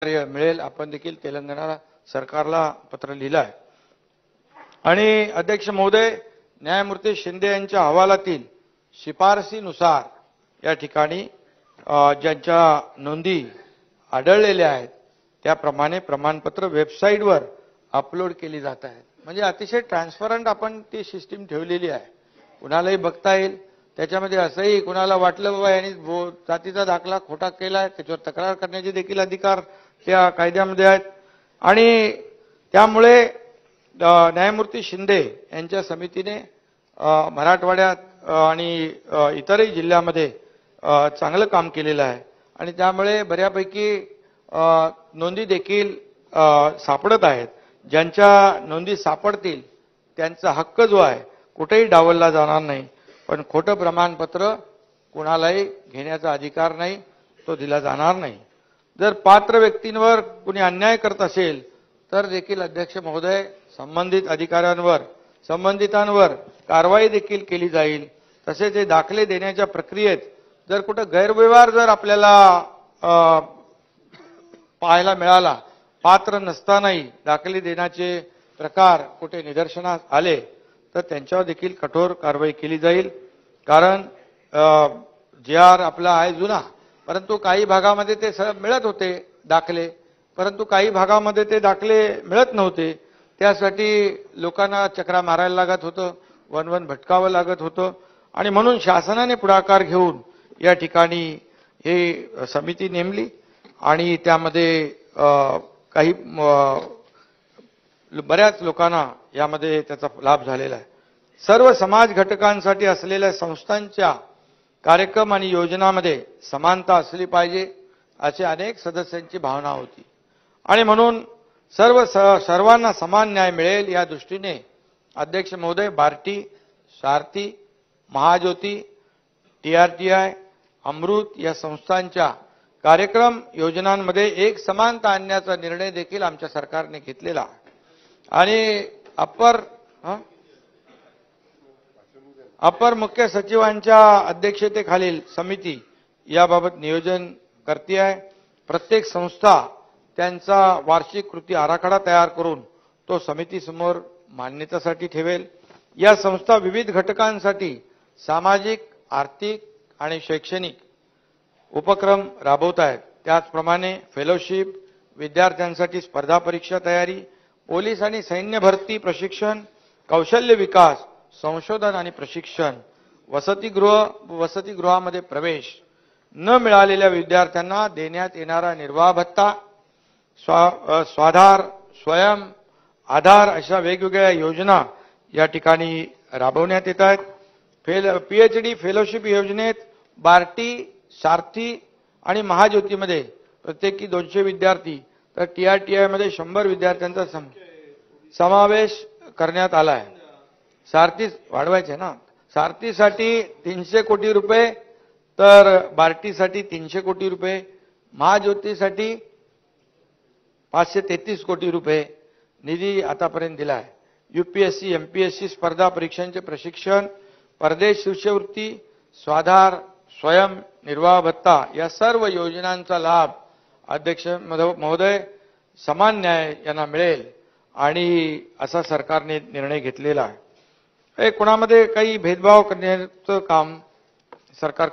मिळेल आपण देखील तेलंगणा सरकारला पत्र लिहिलं आहे। आणि अध्यक्ष महोदय, न्यायमूर्ती शिंदे यांच्या अहवालातील शिफारसीनुसार या ठिकाणी ज्यांच्या नोंदी आढळलेल्या आहेत त्याप्रमाणे प्रमाणपत्र वेबसाईटवर अपलोड केली जात आहेत। म्हणजे अतिशय ट्रान्सपरंट आपण ती सिस्टीम ठेवलेली आहे, कुणालाही बघता येईल। त्याच्यामध्ये असंही कुणाला वाटलं बाबा यांनी जातीचा दाखला खोटा केलाय त्याच्यावर तक्रार करण्याचे देखील अधिकार त्या कायद्यामध्ये आहेत। आणि त्यामुळे न्यायमूर्ती शिंदे यांच्या समितीने मराठवाड्यात आणि इतरही जिल्ह्यामध्ये चांगलं काम केलेलं आहे आणि त्यामुळे बऱ्यापैकी नोंदी देखील सापडत आहेत। ज्यांच्या नोंदी सापडतील त्यांचा हक्क जो आहे कुठेही डावलला जाणार नाही, पण खोटं प्रमाणपत्र कुणालाही घेण्याचा अधिकार नाही, तो दिला जाणार नाही। जर पात्र व्यक्तींवर कुणी अन्याय करत असेल तर देखील अध्यक्ष महोदय संबंधित अधिकाऱ्यांवर संबंधितांवर कारवाई देखील केली जाईल। तसेच हे दाखले देण्याच्या प्रक्रियेत जर कुठं गैरव्यवहार जर आपल्याला पाहायला मिळाला, पात्र नसतानाही दाखले देण्याचे प्रकार कुठे निदर्शनास आले तर त्यांच्यावर देखील कठोर कारवाई केली जाईल। कारण JR आपला आहे जुना, परंतु काही भागामध्ये ते मिळत होते दाखले, परंतु काही भागामध्ये ते दाखले मिळत नव्हते। त्यासाठी लोकांना चक्रा मारायला लागत होतं, वन भटकावं लागत होतं आणि म्हणून शासनाने पुढाकार घेऊन या ठिकाणी हे समिती नेमली आणि त्यामध्ये काही बऱ्याच लोकांना यामध्ये त्याचा लाभ झालेला आहे। सर्व समाज घटकांसाठी असलेल्या संस्थांच्या कार्यक्रम आणि योजनांमध्ये समानता असली पाहिजे अशी अनेक सदस्यांची भावना होती आणि म्हणून सर्वांना समान न्याय मिळेल या दृष्टीने अध्यक्ष महोदय बार्टी, सारथी, महाज्योती, TRTI, अमृत या संस्थांच्या कार्यक्रम योजनांमध्ये एक समानता आणण्याचा निर्णय देखील आमच्या सरकारने घेतलेला आहे। आणि अपर मुख्य सचिवांच्या अध्यक्षतेखालील समिती याबाबत नियोजन करते आहे। प्रत्येक संस्था त्यांचा वार्षिक कृती आराखडा तयार करून तो समितीसमोर मान्यतेसाठी ठेवेल। या संस्था विविध घटकांसाठी सामाजिक, आर्थिक आणि शैक्षणिक उपक्रम राबवत आहेत। त्याचप्रमाणे फेलोशिप, विद्यार्थ्यांसाठी स्पर्धा परीक्षा तयारी, पोलीस आणि सैन्य भरती प्रशिक्षण, कौशल्य विकास, संशोधन आणि प्रशिक्षण, वसतिगृहामध्ये प्रवेश, न मिळालेल्या विद्यार्थ्यांना देण्यात येणारा निर्वाह भत्ता, स्वाधार, स्वयं आधार अशा वेगवेगळ्या योजना या ठिकाणी राबवण्यात येत आहेत। PhD फेलोशिप योजनेत बार्टी, सारथी आणि महाज्योतीमध्ये प्रत्येकी 200 विद्यार्थी तर TRTI मध्ये 100 विद्यार्थ्यांचा समावेश करण्यात आला आहे। सारथी वाढवायचे ना, सारथीसाठी 300 कोटी रुपये तर बार्टीसाठी 300 कोटी रुपये, महाज्योतीसाठी 533 कोटी रुपये निधी आतापर्यंत दिला आहे। UPSC MPSC स्पर्धा परीक्षांचे प्रशिक्षण, परदेश शिष्यवृत्ती, स्वाधार, स्वयं निर्वाह भत्ता या सर्व योजनांचा लाभ अध्यक्ष महोदय समान न्याय यांना मिळेल आणि असा सरकारने निर्णय घेतलेला आहे। कोणामध्ये काही भेदभाव करण्याचं काम सरकार